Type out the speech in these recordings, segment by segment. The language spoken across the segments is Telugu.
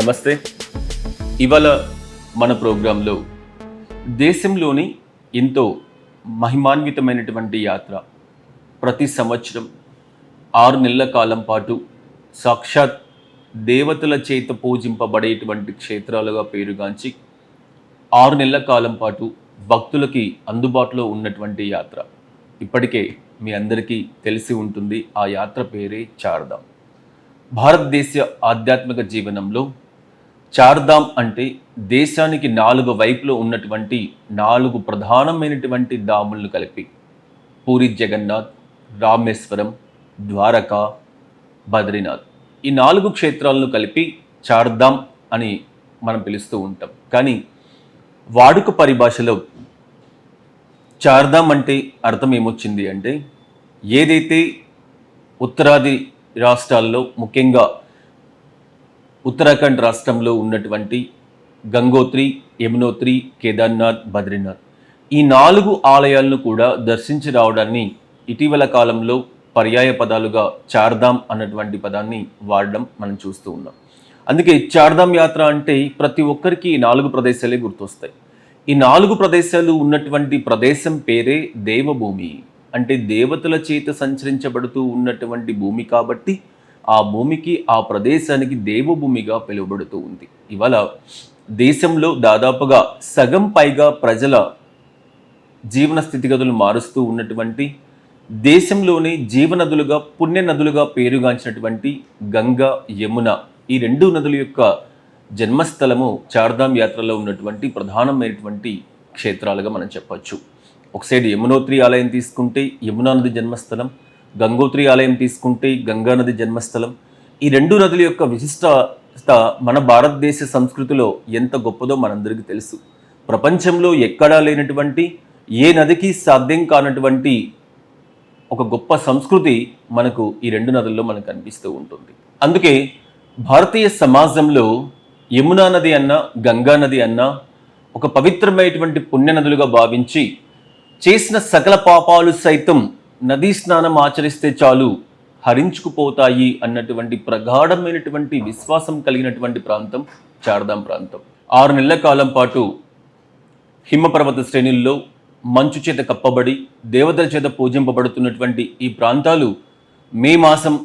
నమస్తే. ఇవాళ మన ప్రోగ్రాంలో దేశంలోని ఎంతో మహిమాన్వితమైనటువంటి యాత్ర, ప్రతి సంవత్సరం 6 నెలల కాలం పాటు సాక్షాత్ దేవతల చేత పూజింపబడేటువంటి క్షేత్రాలుగా పేరుగాంచి 6 నెలల కాలం పాటు భక్తులకి అందుబాటులో ఉన్నటువంటి యాత్ర. ఇప్పటికే మీ అందరికీ తెలిసి ఉంటుంది. ఆ యాత్ర పేరే చార్ధామ్. భారతదేశ ఆధ్యాత్మిక జీవనంలో చార్ధామ్ అంటే దేశానికి 4 వైపులో ఉన్నటువంటి 4 ప్రధానమైనటువంటి ధాములను కలిపి పూరి జగన్నాథ్, రామేశ్వరం, ద్వారకా, బద్రీనాథ్, ఈ 4 క్షేత్రాలను కలిపి చార్ధామ్ అని మనం పిలుస్తూ ఉంటాం. కానీ వాడుక పరిభాషలో చార్ధామ్ అంటే అర్థం ఏమొచ్చింది అంటే, ఏదైతే ఉత్తరాది రాష్ట్రాల్లో ముఖ్యంగా ఉత్తరాఖండ్ రాష్ట్రంలో ఉన్నటువంటి గంగోత్రి, యమునోత్రి, కేదార్నాథ్, బద్రీనాథ్, ఈ 4 ఆలయాలను కూడా దర్శించి రావడాన్ని ఇటీవల కాలంలో పర్యాయ పదాలుగా చార్ధామ్ అన్నటువంటి పదాన్ని వాడడం మనం చూస్తూ ఉన్నాం. అందుకే చార్ధామ్ యాత్ర అంటే ప్రతి ఒక్కరికి ఈ 4 ప్రదేశాలే గుర్తొస్తాయి. ఈ 4 ప్రదేశాలు ఉన్నటువంటి ప్రదేశం పేరే దేవభూమి. అంటే దేవతల చేత సంచరించబడుతూ ఉన్నటువంటి భూమి కాబట్టి ఆ భూమికి, ఆ ప్రదేశానికి దేవభూమిగా పిలువబడుతూ ఉంది. ఇవాళ దేశంలో దాదాపుగా సగం పైగా ప్రజల జీవన స్థితిగతులు మారుస్తూ ఉన్నటువంటి, దేశంలోనే జీవనదులుగా, పుణ్య నదులుగా పేరుగాంచినటువంటి గంగా, యమున, ఈ 2 నదుల యొక్క జన్మస్థలము చార్ధామ్ యాత్రలో ఉన్నటువంటి ప్రధానమైనటువంటి క్షేత్రాలుగా మనం చెప్పచ్చు. ఒక సైడ్ యమునోత్రి ఆలయం తీసుకుంటే యమునా నది జన్మస్థలం, గంగోత్రి ఆలయం తీసుకుంటే గంగా నది జన్మస్థలం. ఈ 2 నదుల యొక్క విశిష్టత మన భారతదేశ సంస్కృతిలో ఎంత గొప్పదో మనందరికీ తెలుసు. ప్రపంచంలో ఎక్కడా లేనటువంటి, ఏ నదికి సాధ్యం కానటువంటి ఒక గొప్ప సంస్కృతి మనకు ఈ 2 నదుల్లో మనకు కనిపిస్తూ ఉంటుంది. అందుకే భారతీయ సమాజంలో యమునా నది అన్నా, గంగా నది అన్నా ఒక పవిత్రమైనటువంటి పుణ్య నదులుగా భావించి, చేసిన సకల పాపాలు సైతం నదీ స్నానం ఆచరిస్తే చాలు హరించుకుపోతాయి అన్నటువంటి ప్రగాఢమైనటువంటి విశ్వాసం కలిగినటువంటి ప్రాంతం చార్ధామ్ ప్రాంతం. 6 నెలల కాలం పాటు హిమపర్వత శ్రేణుల్లో మంచు చేత కప్పబడి దేవతల చేత పూజింపబడుతున్నటువంటి ఈ ప్రాంతాలు మే మాసం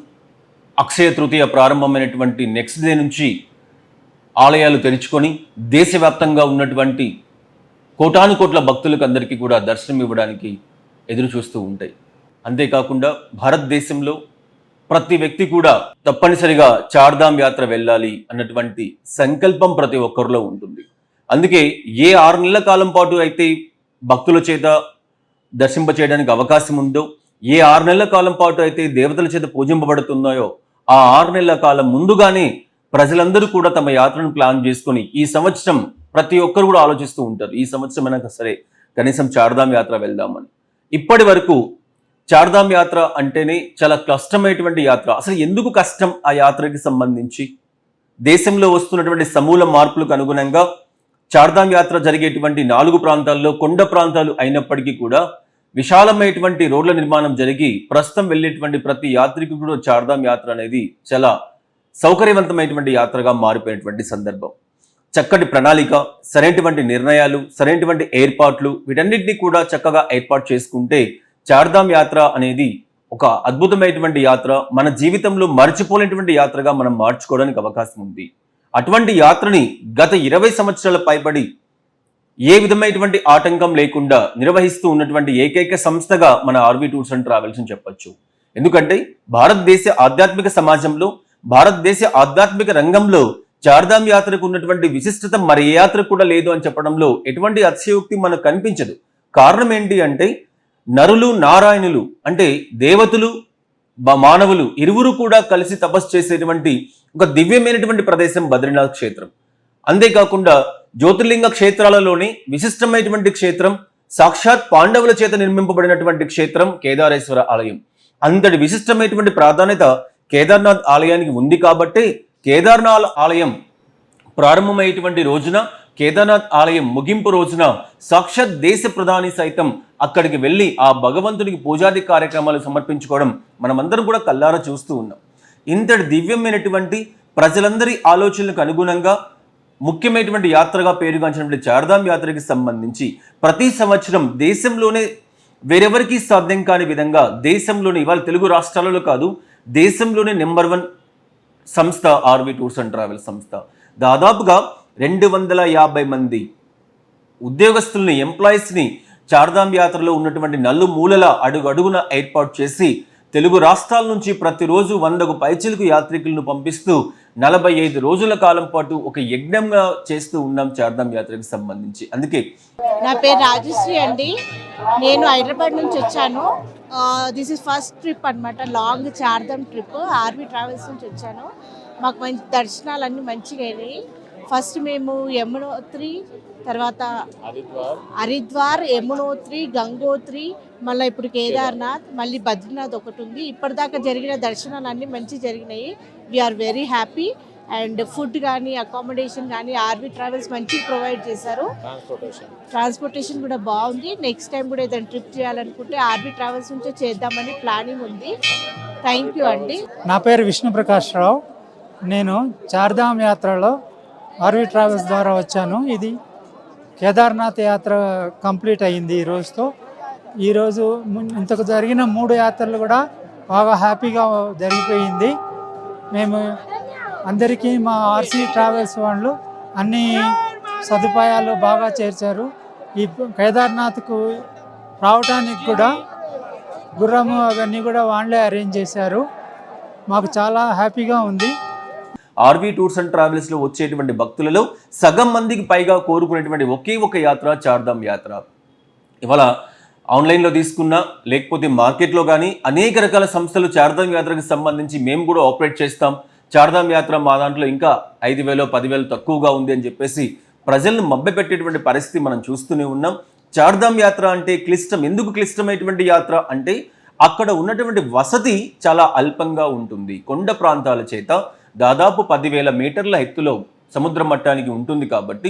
అక్షయ తృతీయ ప్రారంభమైనటువంటి నెక్స్ట్ డే నుంచి ఆలయాలు తెరుచుకొని దేశవ్యాప్తంగా ఉన్నటువంటి కోటాను కోట్ల భక్తులకు అందరికీ కూడా దర్శనం ఇవ్వడానికి ఎదురు చూస్తూ ఉంటాయి. అంతేకాకుండా భారతదేశంలో ప్రతి వ్యక్తి కూడా తప్పనిసరిగా చార్ధామ్ యాత్ర వెళ్ళాలి అన్నటువంటి సంకల్పం ప్రతి ఒక్కరిలో ఉంటుంది. అందుకే ఏ 6 నెలల కాలం పాటు అయితే భక్తుల చేత దర్శింపచేయడానికి అవకాశం ఉందో, ఏ 6 నెలల కాలం పాటు అయితే దేవతల చేత పూజింపబడుతున్నాయో, ఆ 6 నెలల కాలం ముందుగానే ప్రజలందరూ కూడా తమ యాత్రను ప్లాన్ చేసుకొని ఈ సంవత్సరం ప్రతి ఒక్కరు కూడా ఆలోచిస్తూ ఉంటారు, ఈ సంవత్సరం అయినా సరే కనీసం చార్ధామ్ యాత్ర వెళ్దామని. ఇప్పటి వరకు చార్ధామ్ యాత్ర అంటేనే చాలా కష్టమైనటువంటి యాత్ర. అసలు ఎందుకు కష్టం ఆ యాత్రకి సంబంధించి? దేశంలో వస్తున్నటువంటి సమూల మార్పులకు అనుగుణంగా చార్ధామ్ యాత్ర జరిగేటువంటి 4 ప్రాంతాల్లో కొండ ప్రాంతాలు అయినప్పటికీ కూడా విశాలమైనటువంటి రోడ్ల నిర్మాణం జరిగి ప్రస్తుతం వెళ్ళేటువంటి ప్రతి యాత్రికి కూడా చార్ధామ్ యాత్ర అనేది చాలా సౌకర్యవంతమైనటువంటి యాత్రగా మారిపోయినటువంటి సందర్భం. చక్కటి ప్రణాళిక, సరైనటువంటి నిర్ణయాలు, సరైనటువంటి ఏర్పాట్లు, వీటన్నిటినీ కూడా చక్కగా ఏర్పాటు చేసుకుంటే చార్ధామ్ యాత్ర అనేది ఒక అద్భుతమైనటువంటి యాత్ర, మన జీవితంలో మర్చిపోలేనటువంటి యాత్రగా మనం మార్చుకోవడానికి అవకాశం ఉంది. అటువంటి యాత్రని గత 20 సంవత్సరాల పైబడి ఏ విధమైనటువంటి ఆటంకం లేకుండా నిర్వహిస్తూ ఉన్నటువంటి ఏకైక సంస్థగా మన ఆర్వి టూర్స్ అండ్ ట్రావెల్స్ అని చెప్పొచ్చు. ఎందుకంటే భారతదేశ ఆధ్యాత్మిక సమాజంలో, భారతదేశ ఆధ్యాత్మిక రంగంలో చార్ధామ్ యాత్రకు ఉన్నటువంటి విశిష్టత మరి ఏ యాత్రకు కూడా లేదు అని చెప్పడంలో ఎటువంటి అతిశయోక్తి మనకు కనిపించదు. కారణం ఏంటి అంటే, నరులు నారాయణులు అంటే దేవతలు మానవులు ఇరువురు కూడా కలిసి తపస్సు చేసేటువంటి ఒక దివ్యమైనటువంటి ప్రదేశం బద్రీనాథ్ క్షేత్రం. అంతేకాకుండా జ్యోతిర్లింగ క్షేత్రాలలోని విశిష్టమైనటువంటి క్షేత్రం, సాక్షాత్ పాండవుల చేత నిర్మింపబడినటువంటి క్షేత్రం కేదారేశ్వర ఆలయం. అంతటి విశిష్టమైనటువంటి ప్రాధాన్యత కేదార్నాథ్ ఆలయానికి ఉంది కాబట్టి కేదార్నాథ్ ఆలయం ప్రారంభమైనటువంటి రోజున, కేదార్నాథ్ ఆలయం ముగింపు రోజున సాక్షాత్ దేశ ప్రధాని సైతం అక్కడికి వెళ్ళి ఆ భగవంతునికి పూజాది కార్యక్రమాలు సమర్పించుకోవడం మనమందరం కూడా కల్లారా చూస్తూ ఉన్నాం. ఇంతటి దివ్యమైనటువంటి ప్రజలందరి ఆలోచనలకు అనుగుణంగా ముఖ్యమైనటువంటి యాత్రగా పేరుగాంచినటువంటి చార్ధామ్ యాత్రకి సంబంధించి ప్రతి సంవత్సరం దేశంలోనే వేరెవరికి సాధ్యం కాని విధంగా దేశంలోనే, ఇవాళ తెలుగు రాష్ట్రాలలో కాదు, దేశంలోనే నెంబర్ 1 సంస్థ ఆర్వి టూర్స్ అండ్ ట్రావెల్స్ సంస్థ. దాదాపుగా 250 మంది ఉద్యోగస్తుల్ని, ఎంప్లాయీస్ని చార్ధామ్ యాత్రలో ఉన్నటువంటి నలుమూలల అడుగున ఏర్పాటు చేసి తెలుగు రాష్ట్రాల నుంచి ప్రతిరోజు 100కు పైచిలకు యాత్రికులను పంపిస్తూ 45 రోజుల కాలం పాటు ఒక యజ్ఞంగా చేస్తూ ఉన్నాం చార్ధామ్ యాత్రకు సంబంధించి. అందుకే నా పేరు రాజశ్రీ అండి. నేను హైదరాబాద్ నుంచి వచ్చాను. దిస్ ఇస్ ఫస్ట్ ట్రిప్ అనమాట, long Chardham trip. RV travels నుంచి వచ్చాను. మాకు మంచి దర్శనాలన్నీ మంచిగా అయినాయి. ఫస్ట్ మేము యమునోత్రి, తర్వాత హరిద్వార్, యమునోత్రి, గంగోత్రి, మళ్ళీ ఇప్పుడు కేదార్నాథ్, మళ్ళీ బద్రీనాథ్ ఒకటి ఉంది. ఇప్పటిదాకా జరిగిన దర్శనాలు అన్నీ మంచి జరిగినాయి. We are very happy. And food కానీ అకామిడేషన్ కానీ ఆర్వి ట్రావెల్స్ మంచిగా ప్రొవైడ్ చేశారు. ట్రాన్స్పోర్టేషన్ కూడా బాగుంది. నెక్స్ట్ టైం కూడా ఏదైనా ట్రిప్ చేయాలనుకుంటే ఆర్వి ట్రావెల్స్ నుంచే చేద్దామని ప్లానింగ్ ఉంది. థ్యాంక్ యూ అండి. నా పేరు విష్ణుప్రకాష్ రావు. నేను చార్ధామ్ యాత్రలో ఆర్వి ట్రావెల్స్ ద్వారా వచ్చాను. ఇది కేదార్నాథ్ యాత్ర కంప్లీట్ అయ్యింది ఈ రోజుతో. ఈరోజు ఇంతకు జరిగిన 3 యాత్రలు కూడా బాగా హ్యాపీగా జరిగిపోయింది. మేము అందరికీ మా ఆర్సీ ట్రావెల్స్ వాళ్ళు అన్ని సదుపాయాలు బాగా చేర్చారు. ఈ కేదార్నాథ్కు రావడానికి కూడా గుర్రము అవన్నీ కూడా వాళ్ళే అరేంజ్ చేశారు. మాకు చాలా హ్యాపీగా ఉంది. ఆర్వి టూర్స్ అండ్ ట్రావెల్స్లో వచ్చేటువంటి భక్తులలో సగం మందికి పైగా కోరుకునేటువంటి ఒకే ఒక యాత్ర చార్ధామ్ యాత్ర. ఇవాళ ఆన్లైన్లో తీసుకున్నా లేకపోతే మార్కెట్లో కానీ అనేక రకాల సంస్థలు చార్ధామ్ యాత్రకు సంబంధించి మేము కూడా ఆపరేట్ చేస్తాం, చార్ధామ్ యాత్ర మా దాంట్లో ఇంకా 5,000 10,000 తక్కువగా ఉంది అని చెప్పేసి ప్రజలను మభ్యపెట్టేటువంటి పరిస్థితి మనం చూస్తూనే ఉన్నాం. చార్ధామ్ యాత్ర అంటే క్లిష్టం. ఎందుకు క్లిష్టమైనటువంటి యాత్ర అంటే అక్కడ ఉన్నటువంటి వసతి చాలా అల్పంగా ఉంటుంది. కొండ ప్రాంతాల చేత దాదాపు 10,000 మీటర్ల ఎత్తులో సముద్ర మట్టానికి ఉంటుంది కాబట్టి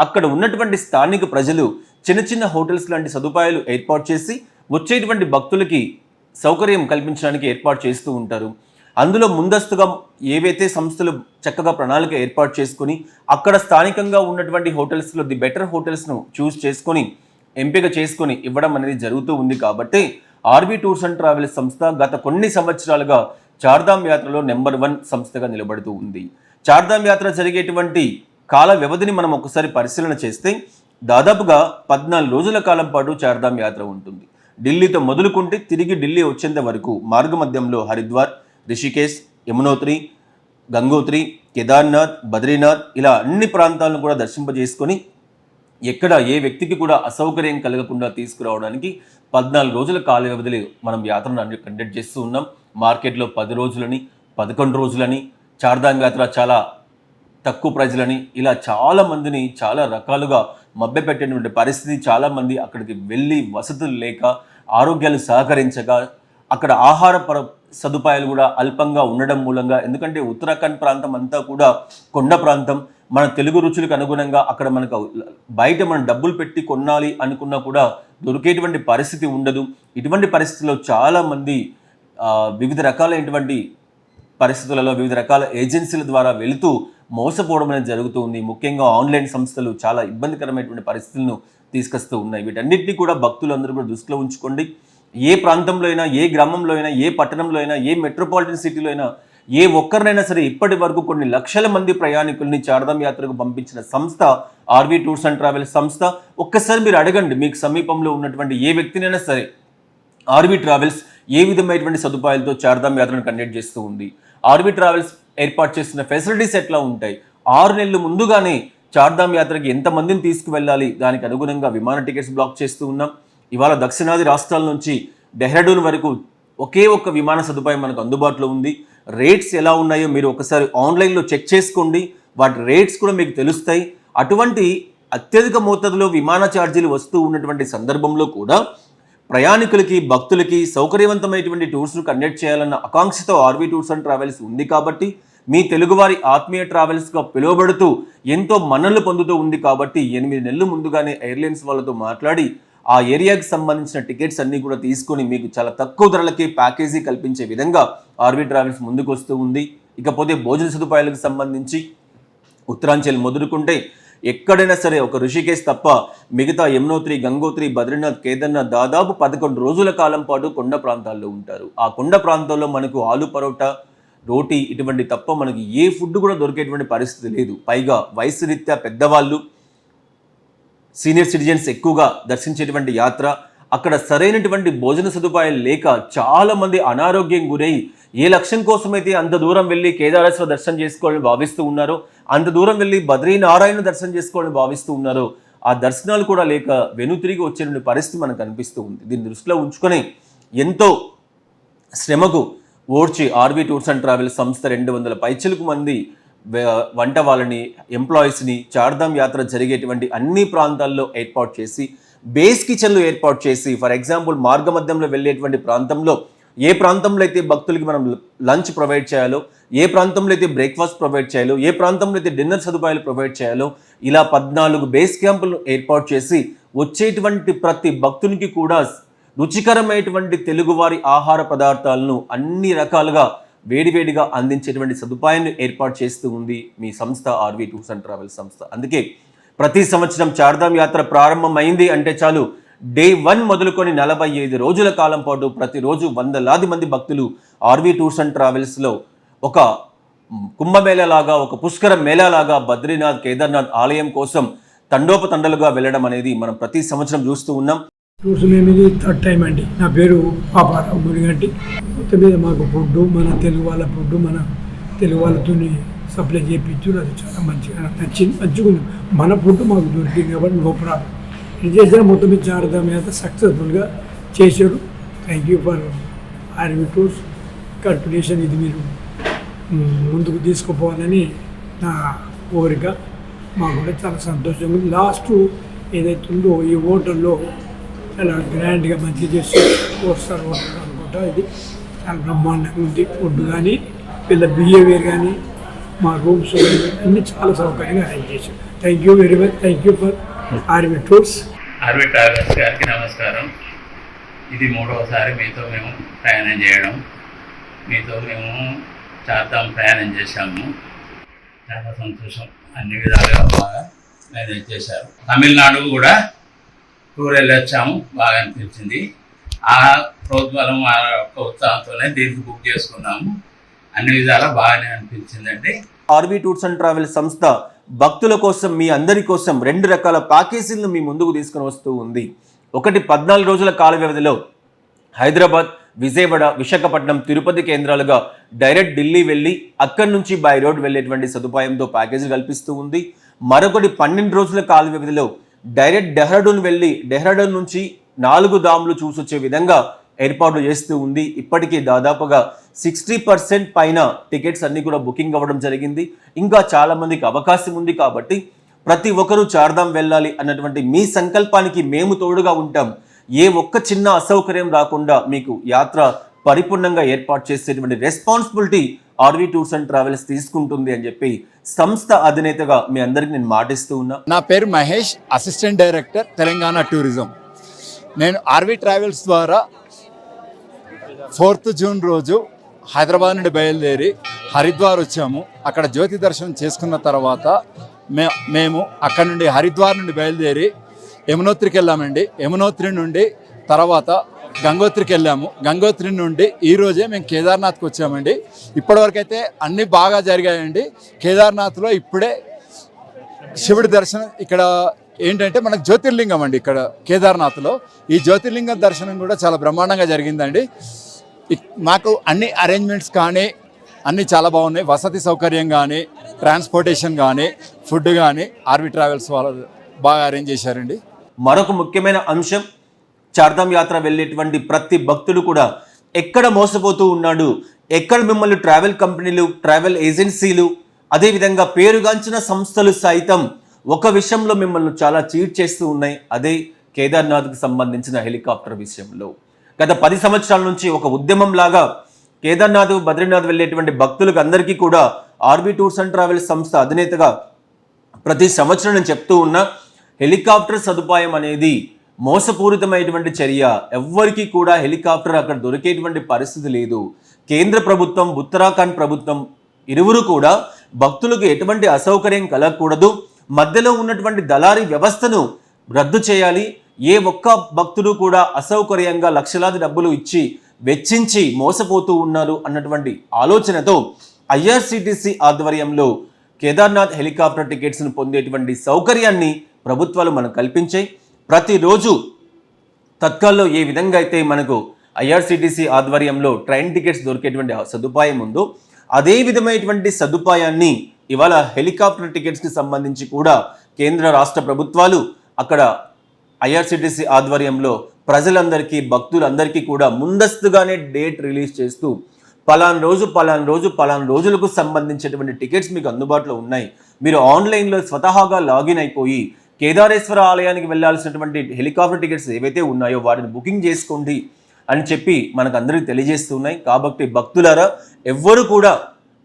అక్కడ ఉన్నటువంటి స్థానిక ప్రజలు చిన్న చిన్న హోటల్స్ లాంటి సదుపాయాలు ఏర్పాటు చేసి వచ్చేటువంటి భక్తులకి సౌకర్యం కల్పించడానికి ఏర్పాటు చేస్తూ ఉంటారు. అందులో ముందస్తుగా ఏవైతే సంస్థలు చక్కగా ప్రణాళిక ఏర్పాటు చేసుకొని అక్కడ స్థానికంగా ఉన్నటువంటి హోటల్స్లో ది బెటర్ హోటల్స్ను చూస్ చేసుకొని ఎంపిక చేసుకొని ఇవ్వడం అనేది జరుగుతూ ఉంది. కాబట్టి ఆర్వి టూర్స్ అండ్ ట్రావెల్స్ సంస్థ గత కొన్ని సంవత్సరాలుగా చార్ధామ్ యాత్రలో నెంబర్ 1 సంస్థగా నిలబడుతూ ఉంది. చార్ధామ్ యాత్ర జరిగేటువంటి కాల వ్యవధిని మనం ఒకసారి పరిశీలన చేస్తే దాదాపుగా 14 రోజుల కాలం పాటు చార్ధామ్ యాత్ర ఉంటుంది. ఢిల్లీతో మొదలుకుంటే తిరిగి ఢిల్లీ వచ్చేంత వరకు మార్గమధ్యంలో హరిద్వార్, రిషికేశ్, యమునోత్రి, గంగోత్రి, కేదార్నాథ్, బద్రీనాథ్ ఇలా అన్ని ప్రాంతాలను కూడా దర్శింపజేసుకొని ఎక్కడ ఏ వ్యక్తికి కూడా అసౌకర్యం కలగకుండా తీసుకురావడానికి 14 రోజుల కాల వ్యవధిలో మనం యాత్రను కండక్ట్ చేస్తూ ఉన్నాం. మార్కెట్లో 10 రోజులని, 11 రోజులని, చార్ధామ్ యాత్ర చాలా తక్కువ ప్రజలని, ఇలా చాలామందిని చాలా రకాలుగా మభ్యపెట్టేటువంటి పరిస్థితి. చాలామంది అక్కడికి వెళ్ళి వసతులు లేక, ఆరోగ్యాలు సహకరించక, అక్కడ ఆహార సదుపాయాలు కూడా అల్పంగా ఉండడం మూలంగా, ఎందుకంటే ఉత్తరాఖండ్ ప్రాంతం అంతా కూడా కొండ ప్రాంతం, మన తెలుగు రుచులకు అనుగుణంగా అక్కడ మనకు బయట మనం డబ్బులు పెట్టి కొనాలి అనుకున్నా కూడా దొరికేటువంటి పరిస్థితి ఉండదు. ఇటువంటి పరిస్థితుల్లో చాలామంది వివిధ రకాలైనటువంటి పరిస్థితులలో వివిధ రకాల ఏజెన్సీల ద్వారా వెళుతూ మోసపోవడం అనేది జరుగుతూ ఉంది. ముఖ్యంగా ఆన్లైన్ సంస్థలు చాలా ఇబ్బందికరమైనటువంటి పరిస్థితులను తీసుకొస్తూ ఉన్నాయి. వీటన్నిటినీ కూడా భక్తులందరూ కూడా దృష్టిలో ఉంచుకోండి. ఏ ప్రాంతంలో అయినా, ఏ గ్రామంలో అయినా, ఏ పట్టణంలో అయినా, ఏ మెట్రోపాలిటన్ సిటీలో అయినా ఏ ఒక్కరినైనా సరే ఇప్పటి వరకు కొన్ని లక్షల మంది ప్రయాణికుల్ని చార్ధామ్ యాత్రకు పంపించిన సంస్థ ఆర్వి టూర్స్ అండ్ ట్రావెల్స్ సంస్థ. ఒక్కసారి మీరు అడగండి, మీకు సమీపంలో ఉన్నటువంటి ఏ వ్యక్తినైనా సరే ఆర్వి ట్రావెల్స్ ఏ విధమైనటువంటి సదుపాయాలతో చార్ధామ్ యాత్రను కండక్ట్ చేస్తూ ఉంది, ఆర్వి ట్రావెల్స్ ఏర్పాటు చేస్తున్న ఫెసిలిటీస్ ఎట్లా ఉంటాయి, 6 నెలలు ముందుగానే చార్ధామ్ యాత్రకి ఎంతమందిని తీసుకువెళ్ళాలి, దానికి అనుగుణంగా విమాన టికెట్స్ బ్లాక్ చేస్తూ ఉన్నాం. ఇవాళ దక్షిణాది రాష్ట్రాల నుంచి డెహ్రాడూన్ వరకు ఒకే ఒక్క విమాన సదుపాయం మనకు అందుబాటులో ఉంది. రేట్స్ ఎలా ఉన్నాయో మీరు ఒకసారి ఆన్లైన్లో చెక్ చేసుకోండి, వాటి రేట్స్ కూడా మీకు తెలుస్తాయి. అటువంటి అత్యధిక మోతాదులో విమాన ఛార్జీలు వస్తూ ఉన్నటువంటి సందర్భంలో కూడా ప్రయాణికులకి, భక్తులకి సౌకర్యవంతమైనటువంటి టూర్స్ను కండక్ట్ చేయాలన్న ఆకాంక్షతో ఆర్వి టూర్స్ అండ్ ట్రావెల్స్ ఉంది. కాబట్టి మీ తెలుగువారి ఆత్మీయ ట్రావెల్స్గా పిలువబడుతూ ఎంతో మన్ననలు పొందుతూ ఉంది. కాబట్టి 8 నెలలు ముందుగానే ఎయిర్లైన్స్ వాళ్ళతో మాట్లాడి ఆ ఏరియాకి సంబంధించిన టికెట్స్ అన్నీ కూడా తీసుకొని మీకు చాలా తక్కువ ధరలకి ప్యాకేజీ కల్పించే విధంగా ఆర్వి ట్రావెల్స్ ముందుకు వస్తూ ఉంది. ఇకపోతే భోజన సదుపాయాలకు సంబంధించి ఉత్తరాంచల్ మొదలుకుంటే ఎక్కడైనా సరే ఒక ఋషికేశ్ తప్ప మిగతా యమునోత్రి, గంగోత్రి, బద్రీనాథ్, కేదార్నాథ్ దాదాపు 11 రోజుల కాలం పాటు కొండ ప్రాంతాల్లో ఉంటారు. ఆ కొండ ప్రాంతాల్లో మనకు ఆలు పరోటా, రోటీ ఇటువంటి తప్ప మనకి ఏ ఫుడ్ కూడా దొరికేటువంటి పరిస్థితి లేదు. పైగా వయసు రీత్యా పెద్దవాళ్ళు, సీనియర్ సిటిజన్స్ ఎక్కువగా దర్శించేటువంటి యాత్ర. అక్కడ సరైనటువంటి భోజన సదుపాయాలు లేక చాలామంది అనారోగ్యం గురై ఏ లక్ష్యం కోసమైతే అంత దూరం వెళ్ళి కేదారేశ్వర దర్శనం చేసుకోవాలని భావిస్తూ ఉన్నారో, అంత దూరం వెళ్ళి బద్రీనారాయణ దర్శనం చేసుకోవాలని భావిస్తూ ఉన్నారో, ఆ దర్శనాలు కూడా లేక వెనుతిరిగి వచ్చేటువంటి పరిస్థితి మనకు కనిపిస్తూ ఉంది. దీన్ని దృష్టిలో ఉంచుకొని ఎంతో శ్రమకు ఓర్చి ఆర్వీ టూర్స్ అండ్ ట్రావెల్స్ సంస్థ 200 పైచిలకు మంది వంట వాళ్ళని, ఎంప్లాయీస్ని చార్ధామ్ యాత్ర జరిగేటువంటి అన్ని ప్రాంతాల్లో ఏర్పాటు చేసి, బేస్ కిచెన్లు ఏర్పాటు చేసి, ఫర్ ఎగ్జాంపుల్ మార్గమధ్యంలో వెళ్ళేటువంటి ప్రాంతంలో ఏ ప్రాంతంలో అయితే భక్తులకి మనం లంచ్ ప్రొవైడ్ చేయాలో, ఏ ప్రాంతంలో అయితే బ్రేక్ఫాస్ట్ ప్రొవైడ్ చేయాలో, ఏ ప్రాంతంలో అయితే డిన్నర్ సదుపాయాలు ప్రొవైడ్ చేయాలో, ఇలా 14 బేస్ క్యాంపులు ఏర్పాటు చేసి వచ్చేటువంటి ప్రతి భక్తునికి కూడా రుచికరమైనటువంటి తెలుగువారి ఆహార పదార్థాలను అన్ని రకాలుగా వేడివేడిగా అందించేటువంటి సదుపాయాన్ని ఏర్పాటు చేస్తూ ఉంది మీ సంస్థ ఆర్వీ టూర్స్ అండ్ ట్రావెల్స్ సంస్థ. అందుకే ప్రతి సంవత్సరం చార్ధామ్ యాత్ర ప్రారంభమైంది అంటే చాలు డే 1 మొదలుకొని 45 రోజుల కాలం పాటు ప్రతిరోజు వందలాది మంది భక్తులు ఆర్వీ టూర్స్ అండ్ ట్రావెల్స్లో ఒక కుంభమేళలాగా, ఒక పుష్కర మేళాలాగా బద్రీనాథ్, కేదార్నాథ్ ఆలయం కోసం తండోపతండలుగా వెళ్ళడం అనేది మనం ప్రతి సంవత్సరం చూస్తూ ఉన్నాం. టూర్స్ అనేది 3rd టైం అండి. నా పేరు పాపారావు మురిగంటి. మొత్తం మీద మాకు ఫుడ్, మన తెలుగు వాళ్ళ ఫుడ్, మన తెలుగు వాళ్ళతో సప్లై చేయించారు. అది చాలా మంచిగా నచ్చింది, మంచిగా ఉంది. మన ఫుడ్ మాకు దొరికింది కాబట్టి నో ప్రాబ్లం. ఇది చేసిన మొత్తం మీద చార్ధామ్ యాత్ర సక్సెస్ఫుల్గా చేశారు. Thank you for RV tours. Continuation ఇది మీరు ముందుకు తీసుకుపోవాలని నా కోరిక. మాకు కూడా చాలా సంతోషంగా ఉంది. లాస్ట్ ఏదైతే ఉందో ఈ హోటల్లో చాలా గ్రాండ్గా మంచిగా చేసి 4 స్టార్ హోటల్ అనుకుంటా. ఇది చాలా బ్రహ్మాండంగా ఉంది. ఫుడ్ కానీ వీళ్ళ బిహేవియర్ కానీ మా రూమ్స్ అన్నీ చాలా సౌకర్యంగా అరేంజ్ చేశారు. Thank you very much. Thank you for RV tours. RV travels గారికి నమస్కారం. ఇది 3వసారి మీతో మేము ప్రయాణం చేయడం. మీతో మేము చార్ధామ్ ప్రయాణం చేశాము. చాలా సంతోషం. అన్ని విధాలుగా బాగా మేనేజ్ చేశారు. తమిళనాడు కూడా టూర్ వెళ్ళొచ్చాము, బాగా అనిపించింది. ఆ ప్రోద్బలం, ఆ యొక్క ఉత్సాహంతోనే దీనికి బుక్ చేసుకున్నాము. అన్ని విధాలా బాగానే అనిపించిందండి. ఆర్వీ టూర్స్ అండ్ ట్రావెల్స్ సంస్థ భక్తుల కోసం, మీ అందరి కోసం 2 రకాల ప్యాకేజీలను మీ ముందుకు తీసుకుని వస్తూ ఉంది. ఒకటి 14 రోజుల కాల వ్యవధిలో హైదరాబాద్, విజయవాడ, విశాఖపట్నం, తిరుపతి కేంద్రాలుగా డైరెక్ట్ ఢిల్లీ వెళ్ళి అక్కడి నుంచి బై రోడ్ వెళ్ళేటువంటి సదుపాయంతో ప్యాకేజీ కల్పిస్తూ ఉంది. మరొకటి 12 రోజుల కాల వ్యవధిలో డైరెక్ట్ డెహ్రాడూన్ వెళ్ళి డెహ్రాడూన్ నుంచి 4 ధాములు చూసొచ్చే విధంగా ఏర్పాటు చేస్తూ ఉంది. ఇప్పటికీ దాదాపుగా 60% పైన టికెట్స్ అన్నీ కూడా బుకింగ్ అవ్వడం జరిగింది. ఇంకా చాలా మందికి అవకాశం ఉంది కాబట్టి ప్రతి ఒక్కరూ చార్ధామ్ వెళ్ళాలి అన్నటువంటి మీ సంకల్పానికి మేము తోడుగా ఉంటాం. ఏ ఒక్క చిన్న అసౌకర్యం రాకుండా మీకు యాత్ర పరిపూర్ణంగా ఏర్పాటు చేసేటువంటి responsibility RV tours and travels తీసుకుంటుంది అని చెప్పి సంస్థ అధినేతగా మీ అందరికీ నేను మాటిస్తూ ఉన్నా. నా పేరు Mahesh, assistant director, Telangana tourism. నేను ఆర్వీ ట్రావెల్స్ ద్వారా 4th జూన్ రోజు హైదరాబాద్ నుండి బయలుదేరి హరిద్వార్ వచ్చాము. అక్కడ జ్యోతి దర్శనం చేసుకున్న తర్వాత మేము అక్కడ నుండి హరిద్వార్ నుండి బయలుదేరి యమునోత్రికి వెళ్ళామండి. యమునోత్రి నుండి తర్వాత గంగోత్రికి వెళ్ళాము. గంగోత్రి నుండి ఈరోజే మేము కేదార్నాథ్కి వచ్చామండి. ఇప్పటివరకు అయితే అన్నీ బాగా జరిగాయండి. కేదార్నాథ్లో ఇప్పుడే శివుడి దర్శనం, ఇక్కడ ఏంటంటే మనకు జ్యోతిర్లింగం అండి ఇక్కడ కేదార్నాథ్లో. ఈ జ్యోతిర్లింగం దర్శనం కూడా చాలా బ్రహ్మాండంగా జరిగిందండి. మాకు అన్ని అరేంజ్మెంట్స్ కానీ అన్నీ చాలా బాగున్నాయి. వసతి సౌకర్యం కానీ, ట్రాన్స్పోర్టేషన్ కానీ, ఫుడ్ కానీ ఆర్వీ ట్రావెల్స్ వాళ్ళు బాగా అరేంజ్ చేశారండి. మరొక ముఖ్యమైన అంశం, చార్ధామ్ యాత్ర వెళ్ళేటువంటి ప్రతి భక్తుడు కూడా ఎక్కడ మోసపోతూ ఉన్నాడు, ఎక్కడ మిమ్మల్ని ట్రావెల్ కంపెనీలు, ట్రావెల్ ఏజెన్సీలు, అదేవిధంగా పేరుగాంచిన సంస్థలు సైతం ఒక విషయంలో మిమ్మల్ని చాలా చీట్ చేస్తూ ఉన్నాయి. అదే కేదార్నాథ్కి సంబంధించిన హెలికాప్టర్ విషయంలో. గత 10 సంవత్సరాల నుంచి ఒక ఉద్యమం లాగా కేదార్నాథ్, బద్రీనాథ్ వెళ్ళేటువంటి భక్తులకు అందరికీ కూడా ఆర్వీ టూర్స్ అండ్ ట్రావెల్స్ సంస్థ అధినేతగా ప్రతి సంవత్సరం నేను చెప్తూ ఉన్నా, హెలికాప్టర్ సదుపాయం అనేది మోసపూరితమైనటువంటి చర్య. ఎవ్వరికీ కూడా హెలికాప్టర్ అక్కడ దొరికేటువంటి పరిస్థితి లేదు. కేంద్ర ప్రభుత్వం, ఉత్తరాఖండ్ ప్రభుత్వం ఇరువురు కూడా భక్తులకు ఎటువంటి అసౌకర్యం కలగకూడదు, మధ్యలో ఉన్నటువంటి దళారీ వ్యవస్థను రద్దు చేయాలి, ఏ ఒక్క భక్తుడు కూడా అసౌకర్యంగా లక్షలాది డబ్బులు ఇచ్చి వెచ్చించి మోసపోతూ ఉన్నారు అన్నటువంటి ఆలోచనతో ఐఆర్సిటిసి ఆధ్వర్యంలో కేదార్నాథ్ హెలికాప్టర్ టికెట్స్ను పొందేటువంటి సౌకర్యాన్ని ప్రభుత్వాలు మనకు కల్పించాయి. ప్రతిరోజు తత్కాల్లో ఏ విధంగా అయితే మనకు ఐఆర్సిటిసి ఆధ్వర్యంలో ట్రైన్ టికెట్స్ దొరికేటువంటి సదుపాయం ఉందో అదే విధమైనటువంటి సదుపాయాన్ని ఇవాళ హెలికాప్టర్ టికెట్స్కి సంబంధించి కూడా కేంద్ర రాష్ట్ర ప్రభుత్వాలు అక్కడ ఐఆర్సిటిసి ఆధ్వర్యంలో ప్రజలందరికీ భక్తులందరికీ కూడా ముందస్తుగానే డేట్ రిలీజ్ చేస్తూ పలానా రోజులకు సంబంధించినటువంటి టికెట్స్ మీకు అందుబాటులో ఉన్నాయి, మీరు ఆన్లైన్లో స్వతహాగా లాగిన్ అయిపోయి కేదారేశ్వర ఆలయానికి వెళ్ళాల్సినటువంటి హెలికాప్టర్ టికెట్స్ ఏవైతే ఉన్నాయో వాటిని బుకింగ్ చేసుకోండి అని చెప్పి మనకు అందరికీ తెలియజేస్తున్నాయి. కాబట్టి భక్తులారా, ఎవ్వరు కూడా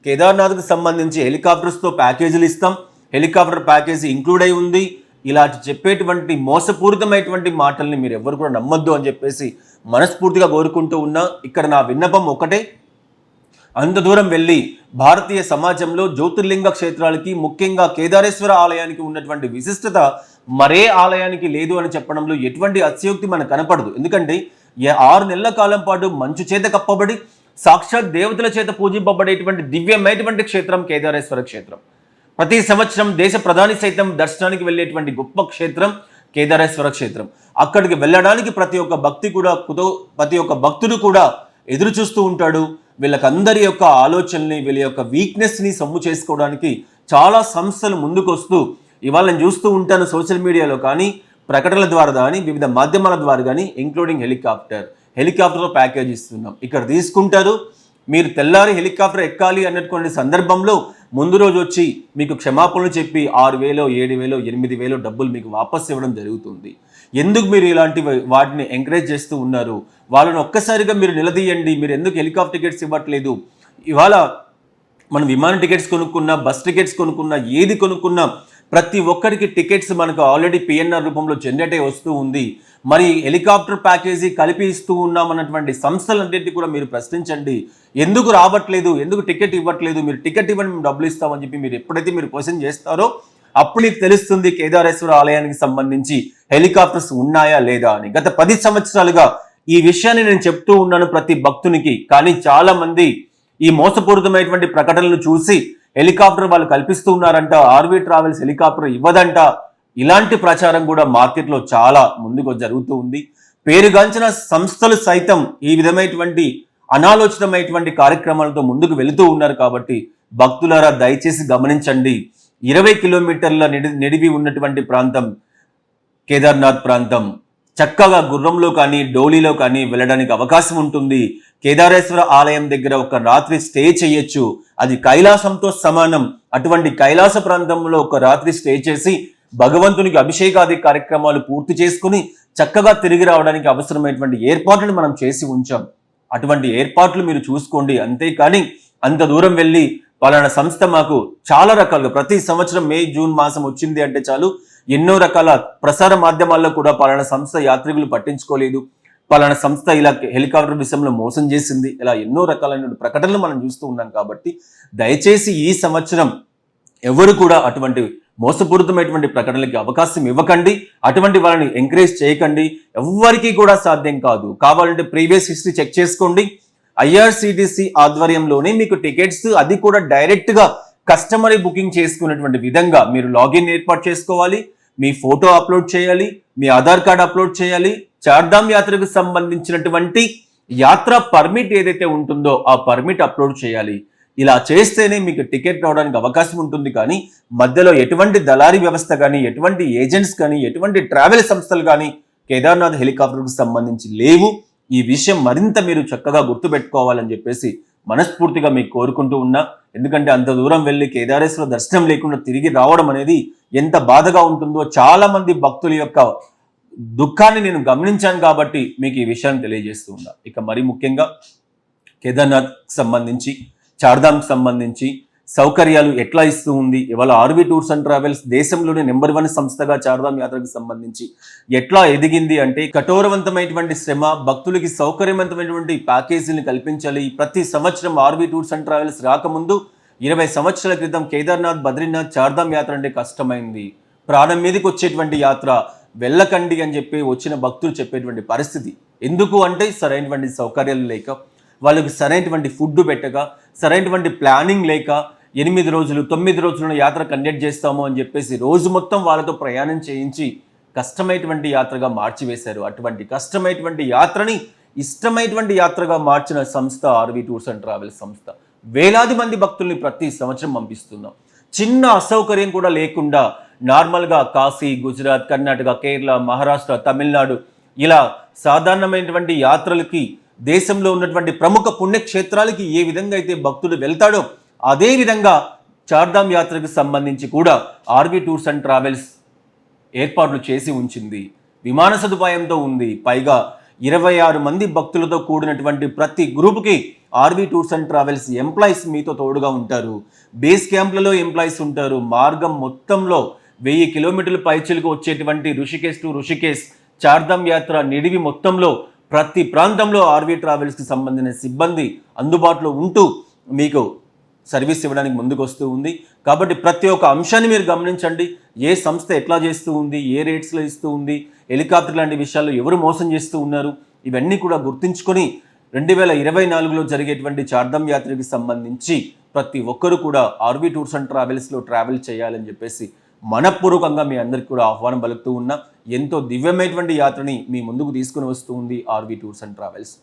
కేదార్నాథ్కి సంబంధించి హెలికాప్టర్స్తో ప్యాకేజీలు ఇస్తాం, హెలికాప్టర్ ప్యాకేజీ ఇంక్లూడ్ అయి ఉంది, ఇలా చెప్పేటువంటి మోసపూరితమైనటువంటి మాటల్ని మీరు ఎవ్వరు కూడా నమ్మొద్దు అని చెప్పేసి మనస్ఫూర్తిగా కోరుకుంటూ ఉన్నా. ఇక్కడ నా విన్నపం ఒకటే, అంత దూరం వెళ్ళి భారతీయ సమాజంలో జ్యోతిర్లింగ క్షేత్రాలకి ముఖ్యంగా కేదారేశ్వర ఆలయానికి ఉన్నటువంటి విశిష్టత మరే ఆలయానికి లేదు అని చెప్పడంలో ఎటువంటి అతిశయోక్తి మనకు కనపడదు. ఎందుకంటే 6 నెలల కాలం పాటు మంచు చేత కప్పబడి సాక్షాత్ దేవతల చేత పూజింపబడేటువంటి దివ్యమైనటువంటి క్షేత్రం కేదారేశ్వర క్షేత్రం. ప్రతి సంవత్సరం దేశ ప్రధాని సైతం దర్శనానికి వెళ్ళేటువంటి గొప్ప క్షేత్రం కేదారేశ్వర క్షేత్రం. అక్కడికి వెళ్ళడానికి ప్రతి ఒక్క భక్తుడు కూడా ఎదురు చూస్తూ ఉంటాడు. వీళ్ళకందరి యొక్క ఆలోచనల్ని, వీళ్ళ యొక్క వీక్నెస్ని సొమ్ము చేసుకోవడానికి చాలా సంస్థలు ముందుకు వస్తూ ఇవాళ నేను చూస్తూ ఉంటాను సోషల్ మీడియాలో కానీ, ప్రకటనల ద్వారా కానీ, వివిధ మాధ్యమాల ద్వారా కానీ, ఇంక్లూడింగ్ హెలికాప్టర్ ప్యాకేజ్ ఇస్తున్నాం. ఇక్కడ తీసుకుంటారు, మీరు తెల్లారి హెలికాప్టర్ ఎక్కాలి అన్నటువంటి సందర్భంలో ముందు రోజు వచ్చి మీకు క్షమాపణలు చెప్పి 6,000, 7,000, 8,000 డబ్బులు మీకు వాపస్ ఇవ్వడం జరుగుతుంది. ఎందుకు మీరు ఇలాంటి వాటిని ఎంకరేజ్ చేస్తూ ఉన్నారు? వాళ్ళని ఒక్కసారిగా మీరు నిలదీయండి. మీరు ఎందుకు హెలికాప్టర్ టికెట్స్ ఇవ్వట్లేదు? ఇవాళ మనం విమాన టికెట్స్ కొనుక్కున్నా, బస్ టికెట్స్ కొనుక్కున్నా, ఏది కొనుక్కున్నా ప్రతి ఒక్కరికి టికెట్స్ మనకు ఆల్రెడీ పిఎన్ఆర్ రూపంలో జనరేట్ అయి వస్తూ ఉంది. మరి హెలికాప్టర్ ప్యాకేజీ కలిపి ఇస్తూ ఉన్నామన్నటువంటి సంస్థలన్నింటినీ కూడా మీరు ప్రశ్నించండి. ఎందుకు రావట్లేదు, ఎందుకు టికెట్ ఇవ్వట్లేదు, మీరు టికెట్ ఇవ్వండి మేము డబ్బులు ఇస్తామని చెప్పి మీరు ఎప్పుడైతే మీరు క్వశ్చన్ చేస్తారో అప్పుడు మీకు తెలుస్తుంది కేదారేశ్వర ఆలయానికి సంబంధించి హెలికాప్టర్స్ ఉన్నాయా లేదా అని. గత 10 సంవత్సరాలుగా ఈ విషయాన్ని నేను చెప్తూ ఉన్నాను ప్రతి భక్తునికి. కానీ చాలా మంది ఈ మోసపూరితమైనటువంటి ప్రకటనలు చూసి హెలికాప్టర్ వాళ్ళు కల్పిస్తూ ఉన్నారంట, ఆర్వీ ట్రావెల్స్ హెలికాప్టర్ ఇవ్వదంట, ఇలాంటి ప్రచారం కూడా మార్కెట్లో చాలా ముందుకు జరుగుతూ ఉంది. పేరుగాంచిన సంస్థలు సైతం ఈ విధమైనటువంటి అనాలోచితమైనటువంటి కార్యక్రమాలతో ముందుకు వెళుతూ ఉన్నారు. కాబట్టి భక్తులారా దయచేసి గమనించండి. 20 కిలోమీటర్ల నిడివి ఉన్నటువంటి ప్రాంతం కేదార్నాథ్ ప్రాంతం. చక్కగా గుర్రంలో కానీ డోలీలో కానీ వెళ్ళడానికి అవకాశం ఉంటుంది. కేదారేశ్వర ఆలయం దగ్గర ఒక రాత్రి స్టే చేయొచ్చు, అది కైలాసంతో సమానం. అటువంటి కైలాస ప్రాంతంలో ఒక రాత్రి స్టే చేసి భగవంతునికి అభిషేకాది కార్యక్రమాలు పూర్తి చేసుకుని చక్కగా తిరిగి రావడానికి అవసరమైనటువంటి ఏర్పాట్లను మనం చేసి ఉంచాం. అటువంటి ఏర్పాట్లు మీరు చూసుకోండి. అంతేకాని అంత దూరం వెళ్ళి పలానా సంస్థ మాకు చాలా రకాలుగా ప్రతి సంవత్సరం మే, జూన్ మాసం వచ్చింది అంటే చాలు ఎన్నో రకాల ప్రసార మాధ్యమాల్లో కూడా పలానా సంస్థ యాత్రికులు పట్టించుకోలేదు, పలానా సంస్థ ఇలా హెలికాప్టర్ విషయంలో మోసం చేసింది, ఇలా ఎన్నో రకాలైన ప్రకటనలు మనం చూస్తూ ఉన్నాం. కాబట్టి దయచేసి ఈ సంవత్సరం ఎవరు కూడా అటువంటి మోసపూరితమైనటువంటి ప్రకటనలకి అవకాశం ఇవ్వకండి, అటువంటి వాళ్ళని ఎంకరేజ్ చేయకండి. ఎవ్వరికీ కూడా సాధ్యం కాదు. కావాలంటే ప్రీవియస్ హిస్టరీ చెక్ చేసుకోండి. ఐఆర్సిటిసి ఆధ్వర్యంలోనే మీకు టికెట్స్, అది కూడా డైరెక్ట్గా కస్టమర్ బుకింగ్ చేసుకునేటువంటి విధంగా మీరు లాగిన్ ఏర్పాటు చేసుకోవాలి, మీ ఫోటో అప్లోడ్ చేయాలి, మీ ఆధార్ కార్డ్ అప్లోడ్ చేయాలి, చార్ధామ్ యాత్రకు సంబంధించినటువంటి యాత్ర పర్మిట్ ఏదైతే ఉంటుందో ఆ పర్మిట్ అప్లోడ్ చేయాలి. ఇలా చేస్తేనే మీకు టికెట్ రావడానికి అవకాశం ఉంటుంది. కానీ మధ్యలో ఎటువంటి దళారీ వ్యవస్థ కానీ, ఎటువంటి ఏజెంట్స్ కానీ, ఎటువంటి ట్రావెల్ సంస్థలు కానీ కేదార్నాథ్ హెలికాప్టర్కు సంబంధించి లేవు. ఈ విషయం మరింత మీరు చక్కగా గుర్తుపెట్టుకోవాలని చెప్పేసి మనస్ఫూర్తిగా మీకు కోరుకుంటూ ఉన్నా. ఎందుకంటే అంత దూరం వెళ్ళి కేదారేశ్వర దర్శనం లేకుండా తిరిగి రావడం అనేది ఎంత బాధగా ఉంటుందో చాలా మంది భక్తుల యొక్క దుఃఖాన్ని నేను గమనించాను. కాబట్టి మీకు ఈ విషయాన్ని తెలియజేస్తూ ఉన్నా. ఇక మరి ముఖ్యంగా కేదార్నాథ్ సంబంధించి, చార్ధామ్కి సంబంధించి సౌకర్యాలు ఎట్లా ఇస్తూ ఉంది, ఇవాళ ఆర్వీ టూర్స్ అండ్ ట్రావెల్స్ దేశంలోనే నెంబర్ 1 సంస్థగా చార్ధామ్ యాత్రకు సంబంధించి ఎట్లా ఎదిగింది అంటే కఠోరవంతమైనటువంటి శ్రమ, భక్తులకి సౌకర్యవంతమైనటువంటి ప్యాకేజీని కల్పించాలి. ప్రతి సంవత్సరం ఆర్వీ టూర్స్ అండ్ ట్రావెల్స్ రాకముందు 20 సంవత్సరాల క్రితం కేదార్నాథ్, బద్రీనాథ్, చార్ధామ్ యాత్ర అంటే కష్టమైంది, ప్రాణం మీదకి వచ్చేటువంటి యాత్ర, వెళ్ళకండి అని చెప్పి వచ్చిన భక్తులు చెప్పేటువంటి పరిస్థితి. ఎందుకు అంటే సరైనటువంటి సౌకర్యాలు లేక, వాళ్ళకి సరైనటువంటి ఫుడ్ పెట్టక, సరైనటువంటి ప్లానింగ్ లేక, 8 రోజులు 9 రోజుల యాత్ర కండక్ట్ చేస్తాము అని చెప్పేసి రోజు మొత్తం వాళ్ళతో ప్రయాణం చేయించి కష్టమైనటువంటి యాత్రగా మార్చివేశారు. అటువంటి కష్టమైనటువంటి యాత్రని ఇష్టమైనటువంటి యాత్రగా మార్చిన సంస్థ ఆర్వి టూర్స్ అండ్ ట్రావెల్స్ సంస్థ. వేలాది మంది భక్తుల్ని ప్రతి సంవత్సరం పంపిస్తున్నాం. చిన్న అసౌకర్యం కూడా లేకుండా నార్మల్గా కాశీ, గుజరాత్, కర్ణాటక, కేరళ, మహారాష్ట్ర, తమిళనాడు ఇలా సాధారణమైనటువంటి యాత్రలకి, దేశంలో ఉన్నటువంటి ప్రముఖ పుణ్యక్షేత్రాలకి ఏ విధంగా అయితే భక్తుడు వెళ్తాడో అదే విధంగా చార్ధామ్ యాత్రకు సంబంధించి కూడా ఆర్వి టూర్స్ అండ్ ట్రావెల్స్ ఏర్పాట్లు చేసి ఉంచింది. విమాన సదుపాయంతో ఉంది. పైగా 26 మంది భక్తులతో కూడినటువంటి ప్రతి గ్రూప్కి RV tours and travels employees మీతో తోడుగా ఉంటారు. బేస్ క్యాంప్లలో ఎంప్లాయీస్ ఉంటారు. మార్గం మొత్తంలో 1000 కిలోమీటర్ల పైచిలకు వచ్చేటువంటి ఋషికేశ్ టు ఋషికేశ్ చార్ధామ్ యాత్ర నిడివి మొత్తంలో ప్రతి ప్రాంతంలో ఆర్వి ట్రావెల్స్కి సంబంధించిన సిబ్బంది అందుబాటులో ఉంటూ మీకు సర్వీస్ ఇవ్వడానికి ముందుకు వస్తూ ఉంది. కాబట్టి ప్రతి ఒక్క అంశాన్ని మీరు గమనించండి. ఏ సంస్థ ఎట్లా చేస్తూ ఉంది, ఏ రేట్స్లో ఇస్తూ ఉంది, హెలికాప్టర్ లాంటి విషయాల్లో ఎవరు మోసం చేస్తూ ఉన్నారు, ఇవన్నీ కూడా గుర్తుంచుకొని 2024లో జరిగేటువంటి చార్ధామ్ యాత్రకి సంబంధించి ప్రతి ఒక్కరు కూడా ఆర్వి టూర్స్ అండ్ ట్రావెల్స్లో ట్రావెల్ చేయాలని చెప్పేసి మనపూర్వకంగా మీ అందరికీ కూడా ఆహ్వానం పలుకుతూ ఉన్నా. ఎంతో దివ్యమైనటువంటి యాత్రని మీ ముందుకు తీసుకుని వస్తూ ఉంది ఆర్వి టూర్స్ అండ్ ట్రావెల్స్.